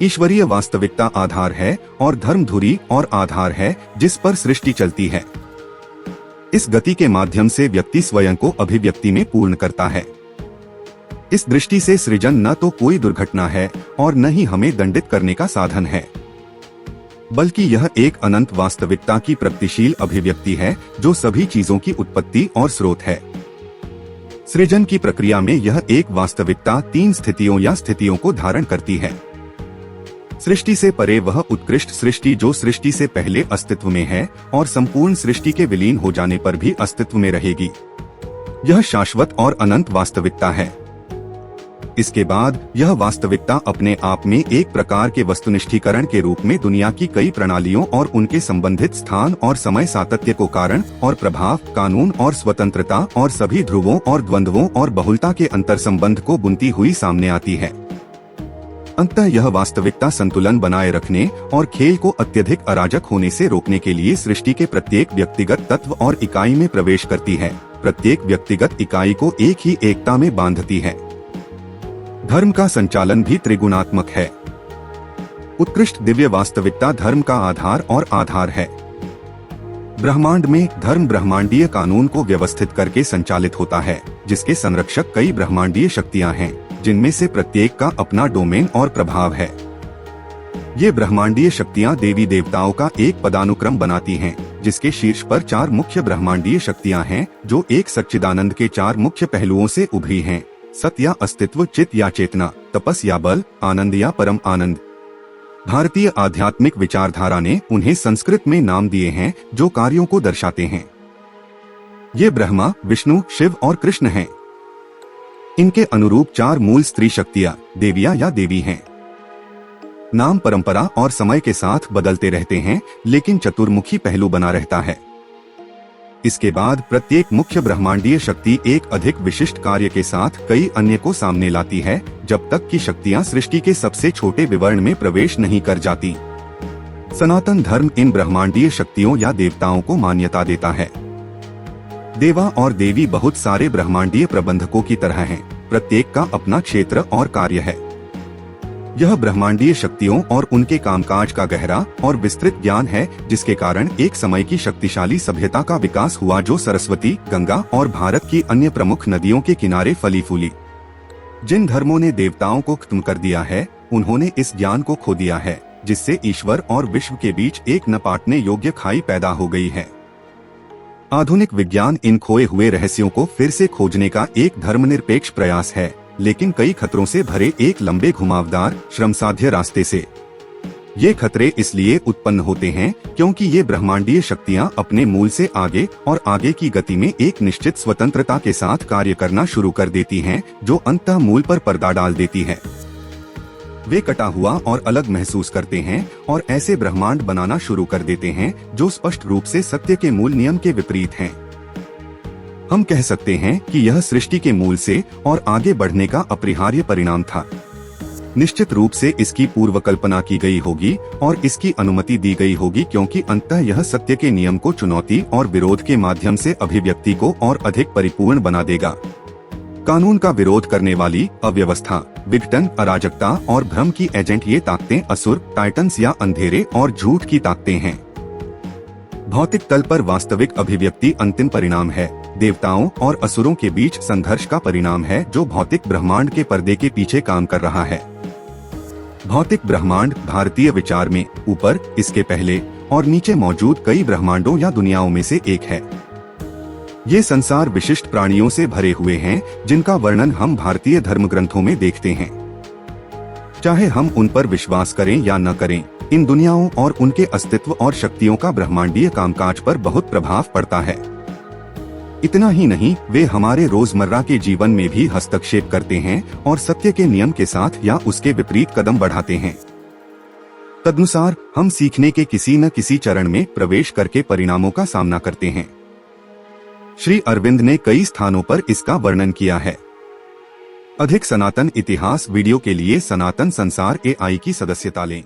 ईश्वरीय वास्तविकता आधार है और धर्म धुरी और आधार है जिस पर सृष्टि चलती है। इस गति के माध्यम से व्यक्ति स्वयं को अभिव्यक्ति में पूर्ण करता है। इस दृष्टि से सृजन न तो कोई दुर्घटना है और न ही हमें दंडित करने का साधन है, बल्कि यह एक अनंत वास्तविकता की प्रगतिशील अभिव्यक्ति है जो सभी चीजों की उत्पत्ति और स्रोत है। सृजन की प्रक्रिया में यह एक वास्तविकता 3 स्थितियों या स्थितियों को धारण करती है। सृष्टि से परे वह उत्कृष्ट सृष्टि जो सृष्टि से पहले अस्तित्व में है और संपूर्ण सृष्टि के विलीन हो जाने पर भी अस्तित्व में रहेगी। यह शाश्वत और अनंत वास्तविकता है। इसके बाद यह वास्तविकता अपने आप में एक प्रकार के वस्तुनिष्ठीकरण के रूप में दुनिया की कई प्रणालियों और उनके संबंधित स्थान और समय सातत्य को कारण और प्रभाव, कानून और स्वतंत्रता और सभी ध्रुवों और द्वंद्वों और बहुलता के अंतर संबंध को बुनती हुई सामने आती है। अंततः यह वास्तविकता संतुलन बनाए रखने और खेल को अत्यधिक अराजक होने से रोकने के लिए सृष्टि के प्रत्येक व्यक्तिगत तत्व और इकाई में प्रवेश करती है। प्रत्येक व्यक्तिगत इकाई को एक ही एकता में बांधती है। धर्म का संचालन भी त्रिगुणात्मक है। उत्कृष्ट दिव्य वास्तविकता धर्म का आधार और आधार है। ब्रह्मांड में धर्म ब्रह्मांडीय कानून को व्यवस्थित करके संचालित होता है, जिसके संरक्षक कई ब्रह्मांडीय शक्तियां हैं, जिनमें से प्रत्येक का अपना डोमेन और प्रभाव है। ये ब्रह्मांडीय शक्तियां देवी देवताओं का एक पदानुक्रम बनाती हैं, जिसके शीर्ष पर 4 मुख्य ब्रह्मांडीय शक्तियां हैं जो एक सच्चिदानंद के 4 मुख्य पहलुओं से उभरी हैं: सत्य या अस्तित्व, चित या चेतना, तपस या बल, आनंद या परम आनंद। भारतीय आध्यात्मिक विचारधारा ने उन्हें संस्कृत में नाम दिए हैं जो कार्यों को दर्शाते हैं। ये ब्रह्मा, विष्णु, शिव और कृष्ण हैं। इनके अनुरूप 4 मूल स्त्री शक्तियां देवियां या देवी हैं। नाम परंपरा और समय के साथ बदलते रहते हैं, लेकिन चतुर्मुखी पहलू बना रहता है। इसके बाद प्रत्येक मुख्य ब्रह्मांडीय शक्ति एक अधिक विशिष्ट कार्य के साथ कई अन्य को सामने लाती है, जब तक कि शक्तियां सृष्टि के सबसे छोटे विवरण में प्रवेश नहीं कर जाती। सनातन धर्म इन ब्रह्मांडीय शक्तियों या देवताओं को मान्यता देता है। देवा और देवी बहुत सारे ब्रह्मांडीय प्रबंधकों की तरह हैं, प्रत्येक का अपना क्षेत्र और कार्य है। यह ब्रह्मांडीय शक्तियों और उनके कामकाज का गहरा और विस्तृत ज्ञान है, जिसके कारण एक समय की शक्तिशाली सभ्यता का विकास हुआ जो सरस्वती, गंगा और भारत की अन्य प्रमुख नदियों के किनारे फली फूली। जिन धर्मों ने देवताओं को खत्म कर दिया है, उन्होंने इस ज्ञान को खो दिया है, जिससे ईश्वर और विश्व के बीच एक न पाटने योग्य खाई पैदा हो गई है। आधुनिक विज्ञान इन खोए हुए रहस्यों को फिर से खोजने का एक धर्मनिरपेक्ष प्रयास है, लेकिन कई खतरों से भरे एक लंबे घुमावदार श्रमसाध्य रास्ते से। ये खतरे इसलिए उत्पन्न होते हैं क्योंकि ये ब्रह्मांडीय शक्तियां अपने मूल से आगे और आगे की गति में एक निश्चित स्वतंत्रता के साथ कार्य करना शुरू कर देती हैं, जो अंततः मूल पर पर्दा डाल देती है। वे कटा हुआ और अलग महसूस करते हैं और ऐसे ब्रह्मांड बनाना शुरू कर देते हैं जो स्पष्ट रूप से सत्य के मूल नियम के विपरीत हैं। हम कह सकते हैं कि यह सृष्टि के मूल से और आगे बढ़ने का अपरिहार्य परिणाम था। निश्चित रूप से इसकी पूर्व कल्पना की गई होगी और इसकी अनुमति दी गई होगी, क्योंकि अंततः यह सत्य के नियम को चुनौती और विरोध के माध्यम से अभिव्यक्ति को और अधिक परिपूर्ण बना देगा। कानून का विरोध करने वाली अव्यवस्था, विघटन, अराजकता और भ्रम की एजेंट ये ताकतें असुर, टाइटन्स या अंधेरे और झूठ की ताकतें हैं। भौतिक तल पर वास्तविक अभिव्यक्ति अंतिम परिणाम है, देवताओं और असुरों के बीच संघर्ष का परिणाम है जो भौतिक ब्रह्मांड के पर्दे के पीछे काम कर रहा है। भौतिक ब्रह्मांड भारतीय विचार में ऊपर, इसके पहले और नीचे मौजूद कई ब्रह्मांडों या दुनियाओं में से एक है। ये संसार विशिष्ट प्राणियों से भरे हुए हैं, जिनका वर्णन हम भारतीय धर्म ग्रंथों में देखते हैं। चाहे हम उन पर विश्वास करें या न करें, इन दुनियाओं और उनके अस्तित्व और शक्तियों का ब्रह्मांडीय कामकाज पर बहुत प्रभाव पड़ता है। इतना ही नहीं, वे हमारे रोजमर्रा के जीवन में भी हस्तक्षेप करते हैं और सत्य के नियम के साथ या उसके विपरीत कदम बढ़ाते हैं। तदनुसार हम सीखने के किसी न किसी चरण में प्रवेश करके परिणामों का सामना करते हैं। श्री अरविंद ने कई स्थानों पर इसका वर्णन किया है। अधिक सनातन इतिहास वीडियो के लिए सनातन संसार AI की सदस्यता लें।